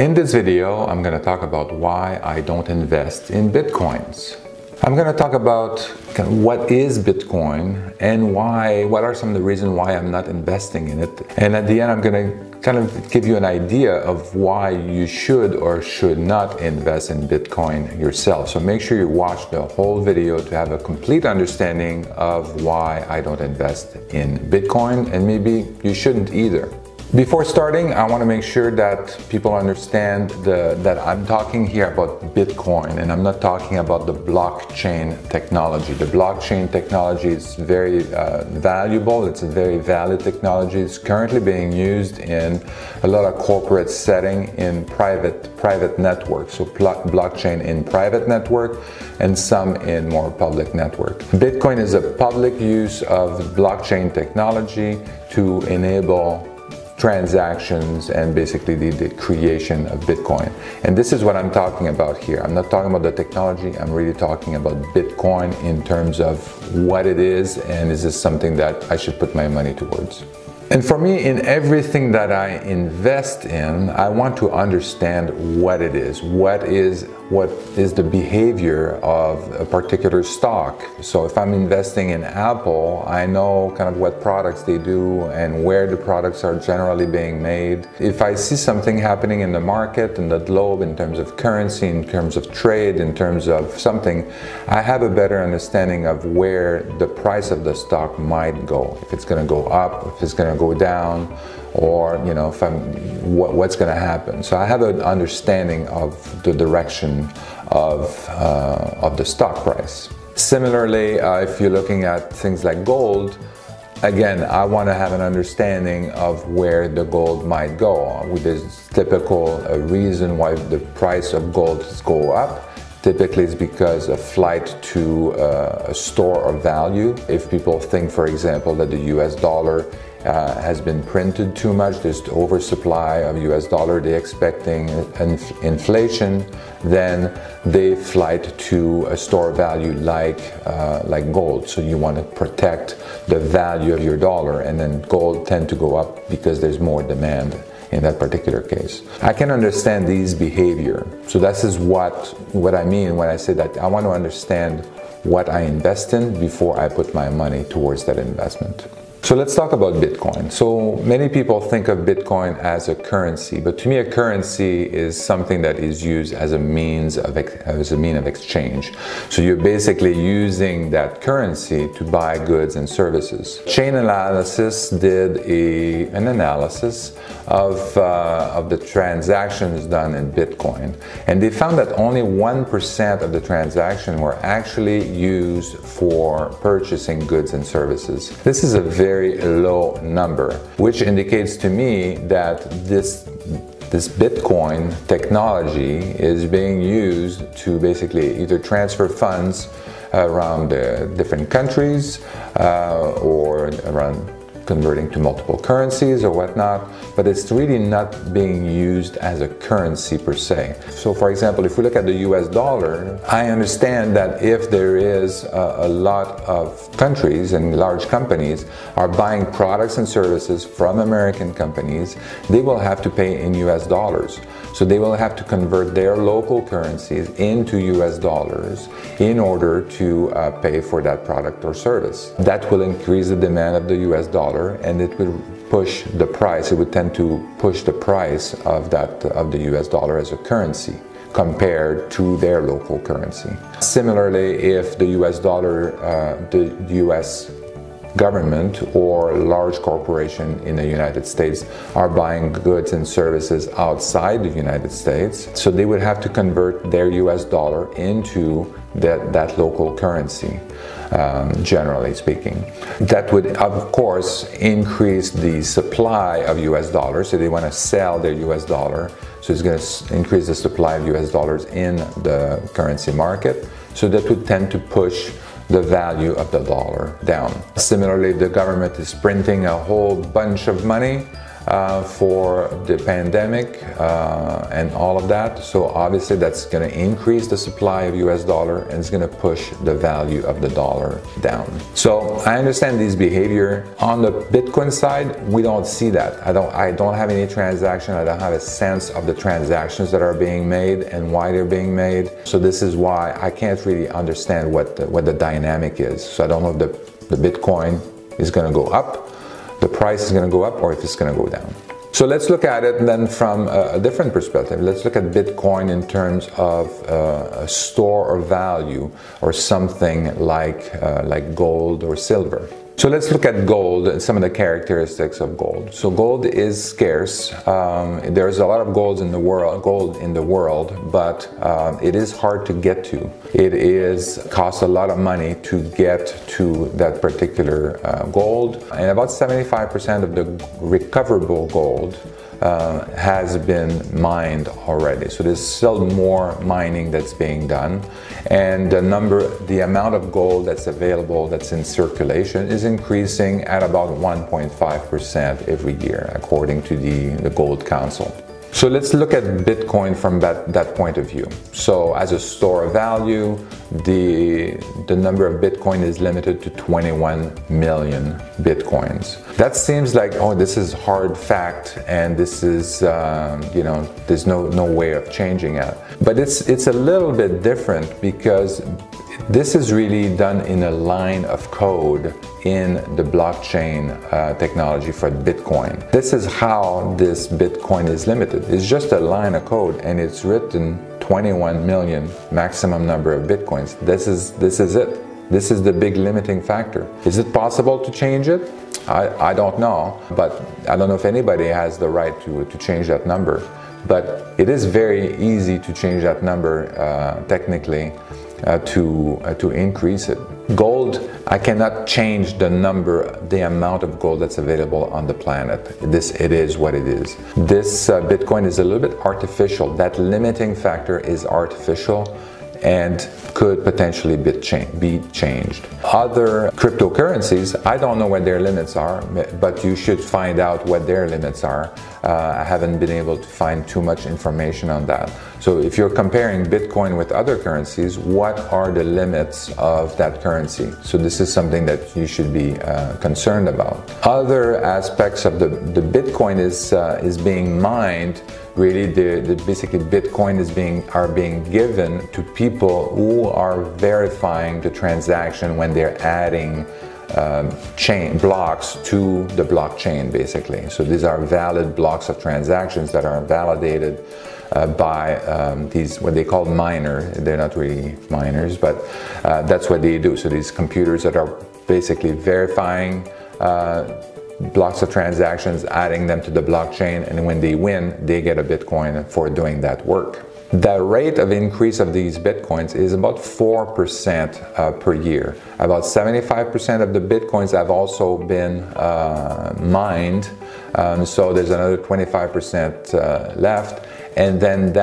In this video, I'm going to talk about why I don't invest in Bitcoins. I'm going to talk about what is Bitcoin and what are some of the reasons why I'm not investing in it. And at the end, I'm going to kind of give you an idea of why you should or should not invest in Bitcoin yourself. So make sure you watch the whole video to have a complete understanding of why I don't invest in Bitcoin, and maybe you shouldn't either. Before starting, I want to make sure that people understand that I'm talking here about Bitcoin, and I'm not talking about the blockchain technology. The blockchain technology is very valuable. It's a very valid technology. It's currently being used in a lot of corporate setting in private networks. So blockchain in private network and some in more public network. Bitcoin is a public use of blockchain technology to enable transactions and basically the creation of Bitcoin. And this is what I'm talking about here. I'm not talking about the technology, I'm really talking about Bitcoin in terms of what it is, and is this something that I should put my money towards. And for me, in everything that I invest in, I want to understand what it is. What is the behavior of a particular stock? So if I'm investing in Apple, I know kind of what products they do and where the products are generally being made. If I see something happening in the market, in the globe, in terms of currency, in terms of trade, in terms of something, I have a better understanding of where the price of the stock might go. If it's going to go up, if it's going to go down, or if what's going to happen. So I have an understanding of the direction of the stock price. Similarly, if you're looking at things like gold, again, I want to have an understanding of where the gold might go. There's typical reason why the price of gold go up. Typically, it's because of flight to a store of value. If people think, for example, that the US dollar has been printed too much, there's oversupply of US dollar, they're expecting inflation, then they flight to a store of value like gold. So you want to protect the value of your dollar, and then gold tend to go up because there's more demand in that particular case. I can understand these behavior. So this is what I mean when I say that I want to understand what I invest in before I put my money towards that investment. So let's talk about Bitcoin. So many people think of Bitcoin as a currency, but to me a currency is something that is used as a means of exchange. So you're basically using that currency to buy goods and services. Chain Analysis did an analysis of the transactions done in Bitcoin, and they found that only 1% of the transactions were actually used for purchasing goods and services. This is a very low number, which indicates to me that this Bitcoin technology is being used to basically either transfer funds around different countries or around converting to multiple currencies or whatnot, but it's really not being used as a currency per se. So for example, if we look at the US dollar, I understand that if there is a lot of countries and large companies are buying products and services from American companies, they will have to pay in US dollars. So they will have to convert their local currencies into US dollars in order to pay for that product or service. That will increase the demand of the US dollar, and it will push the price. It would tend to push the price of the US dollar as a currency compared to their local currency. Similarly, if the US dollar, the US government or large corporation in the United States are buying goods and services outside the United States, so they would have to convert their US dollar into that local currency, generally speaking. That would, of course, increase the supply of US dollars, so they want to sell their US dollar, so it's going to increase the supply of US dollars in the currency market, so that would tend to push the value of the dollar down. Similarly, the government is printing a whole bunch of money, for the pandemic and all of that. So obviously that's going to increase the supply of US dollar, and it's going to push the value of the dollar down. So I understand these behavior. On the Bitcoin side, we don't see that. I don't have any transaction. I don't have a sense of the transactions that are being made and why they're being made. So this is why I can't really understand what the dynamic is. So I don't know if the Bitcoin is going to go up, the price is going to go up, or if it's going to go down. So let's look at it then from a different perspective. Let's look at Bitcoin in terms of a store of value, or something like gold or silver. So let's look at gold and some of the characteristics of gold. So gold is scarce. There's a lot of gold in the world, but it is hard to get to. It costs a lot of money to get to that particular gold, and about 75% of the recoverable gold has been mined already. So there's still more mining that's being done, and the amount of gold that's available, that's in circulation, is increasing at about 1.5% every year, according to the Gold Council. So let's look at Bitcoin from that point of view. So as a store of value, the number of Bitcoin is limited to 21 million Bitcoins. That seems like, oh, this is hard fact, and this is, there's no way of changing it. But it's a little bit different, because this is really done in a line of code in the blockchain technology for Bitcoin. This is how this Bitcoin is limited. It's just a line of code, and it's written 21 million maximum number of Bitcoins. This is it. This is the big limiting factor. Is it possible to change it? I don't know, but I don't know if anybody has the right to change that number. But it is very easy to change that number technically, to increase it. Gold, I cannot change the amount of gold that's available on the planet. It is what it is. This Bitcoin is a little bit artificial. That limiting factor is artificial and could potentially be changed. Other cryptocurrencies, I don't know what their limits are, but you should find out what their limits are. I haven't been able to find too much information on that. So if you're comparing Bitcoin with other currencies, what are the limits of that currency? So this is something that you should be concerned about. Other aspects of the Bitcoin is being mined. Really, basically Bitcoin are being given to people who are verifying the transaction when they're adding chain blocks to the blockchain, basically. So these are valid blocks of transactions that are validated by these, what they call miners. They're not really miners, but that's what they do. So these computers that are basically verifying blocks of transactions, adding them to the blockchain, and when they win, they get a Bitcoin for doing that work. The rate of increase of these Bitcoins is about 4% per year. About 75% of the Bitcoins have also been mined, so there's another 25% left. And then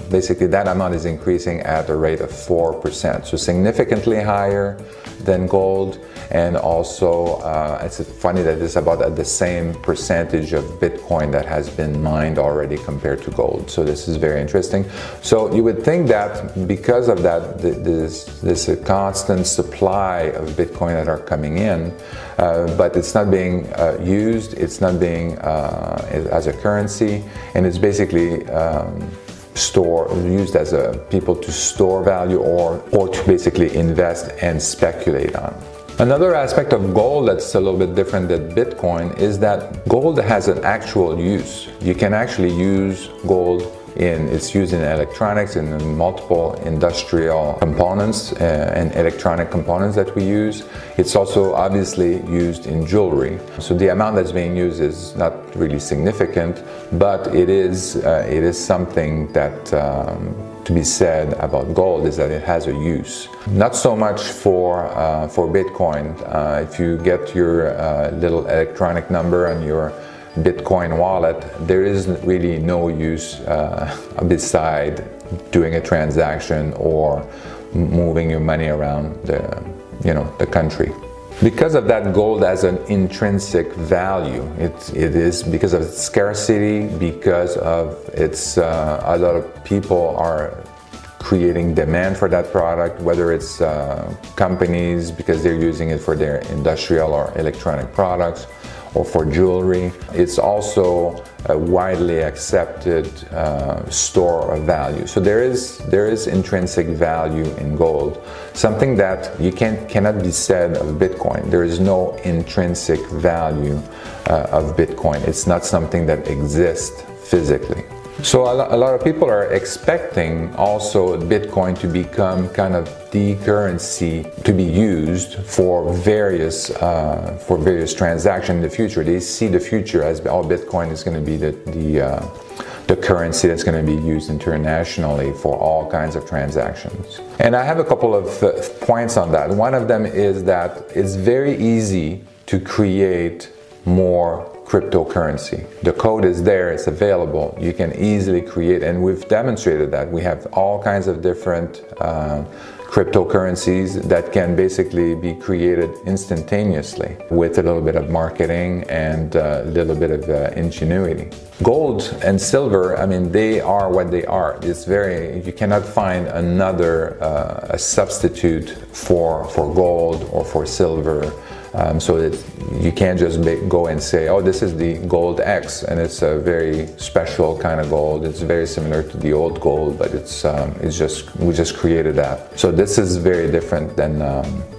basically that amount is increasing at a rate of 4%, so significantly higher than gold. And also, it's funny that it's about at the same percentage of Bitcoin that has been mined already compared to gold. So this is very interesting. So you would think that because of that, this constant supply of Bitcoin that are coming in, but it's not being used, it's not being as a currency, and it's basically used as people to store value or to basically invest and speculate on. Another aspect of gold that's a little bit different than Bitcoin is that gold has an actual use. You can actually use gold it's used in electronics and in multiple industrial components and electronic components that we use. It's also obviously used in jewelry. So the amount that's being used is not really significant, but it is something that to be said about gold is that it has a use. Not so much for Bitcoin. If you get your little electronic number on your Bitcoin wallet, there is really no use beside doing a transaction or moving your money around the country. Because of that, gold has an intrinsic value. It is because of its scarcity, because of its, a lot of people are creating demand for that product, whether it's companies because they're using it for their industrial or electronic products, or for jewelry. It's also a widely accepted store of value. So there is intrinsic value in gold, something that you cannot be said of Bitcoin. There is no intrinsic value of Bitcoin. It's not something that exists physically. So a lot of people are expecting also Bitcoin to become kind of the currency to be used for various transactions in the future. They see the future as, oh, Bitcoin is going to be the currency that's going to be used internationally for all kinds of transactions. And I have a couple of points on that. One of them is that it's very easy to create more cryptocurrency. The code is there, it's available, you can easily create, and we've demonstrated that. We have all kinds of different cryptocurrencies that can basically be created instantaneously with a little bit of marketing and a little bit of ingenuity. Gold and silver, I mean, they are what they are. It's you cannot find another a substitute for gold or for silver. So that you can't just go and say, oh, this is the gold X, and it's a very special kind of gold. It's very similar to the old gold, but we just created that. So this is very different than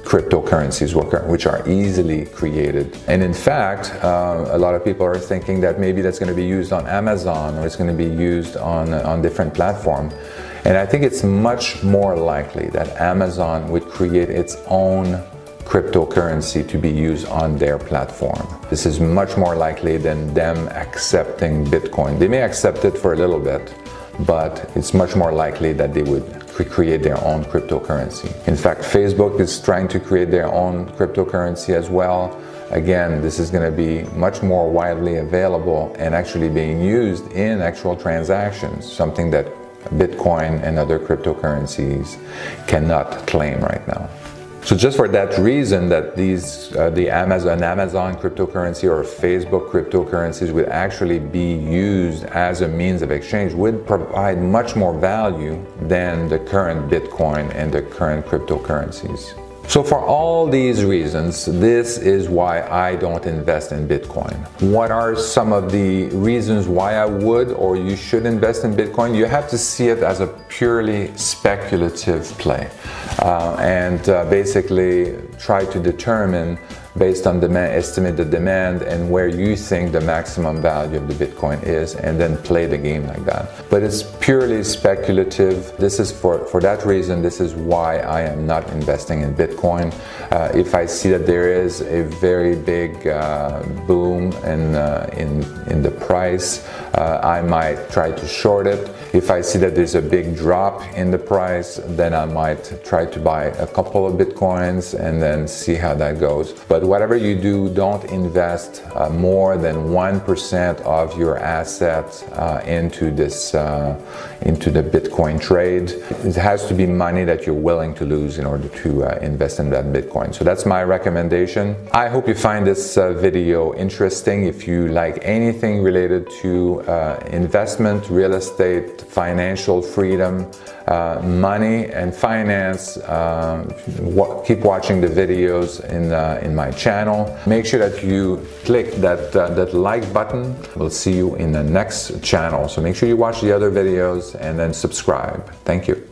cryptocurrencies, which are easily created. And in fact, a lot of people are thinking that maybe that's going to be used on Amazon, or it's going to be used on different platforms. And I think it's much more likely that Amazon would create its own cryptocurrency to be used on their platform. This is much more likely than them accepting Bitcoin. They may accept it for a little bit, but it's much more likely that they would create their own cryptocurrency. In fact, Facebook is trying to create their own cryptocurrency as well. Again, this is going to be much more widely available and actually being used in actual transactions, something that Bitcoin and other cryptocurrencies cannot claim right now. So just for that reason, that the Amazon cryptocurrency or Facebook cryptocurrencies would actually be used as a means of exchange would provide much more value than the current Bitcoin and the current cryptocurrencies. So for all these reasons, this is why I don't invest in Bitcoin. What are some of the reasons why I would or you should invest in Bitcoin? You have to see it as a purely speculative play and basically try to determine based on demand, estimate the demand and where you think the maximum value of the Bitcoin is, and then play the game like that. But it's purely speculative. This is for that reason, this is why I am not investing in Bitcoin. If I see that there is a very big boom in the price, I might try to short it. If I see that there's a big drop in the price, then I might try to buy a couple of Bitcoins and then see how that goes. But whatever you do, don't invest more than 1% of your assets into the Bitcoin trade. It has to be money that you're willing to lose in order to invest in that Bitcoin. So that's my recommendation. I hope you find this video interesting. If you like anything related to investment, real estate, financial freedom, money and finance, keep watching the videos in my channel. Make sure that you click that like button. We'll see you in the next channel. So make sure you watch the other videos and then subscribe. Thank you.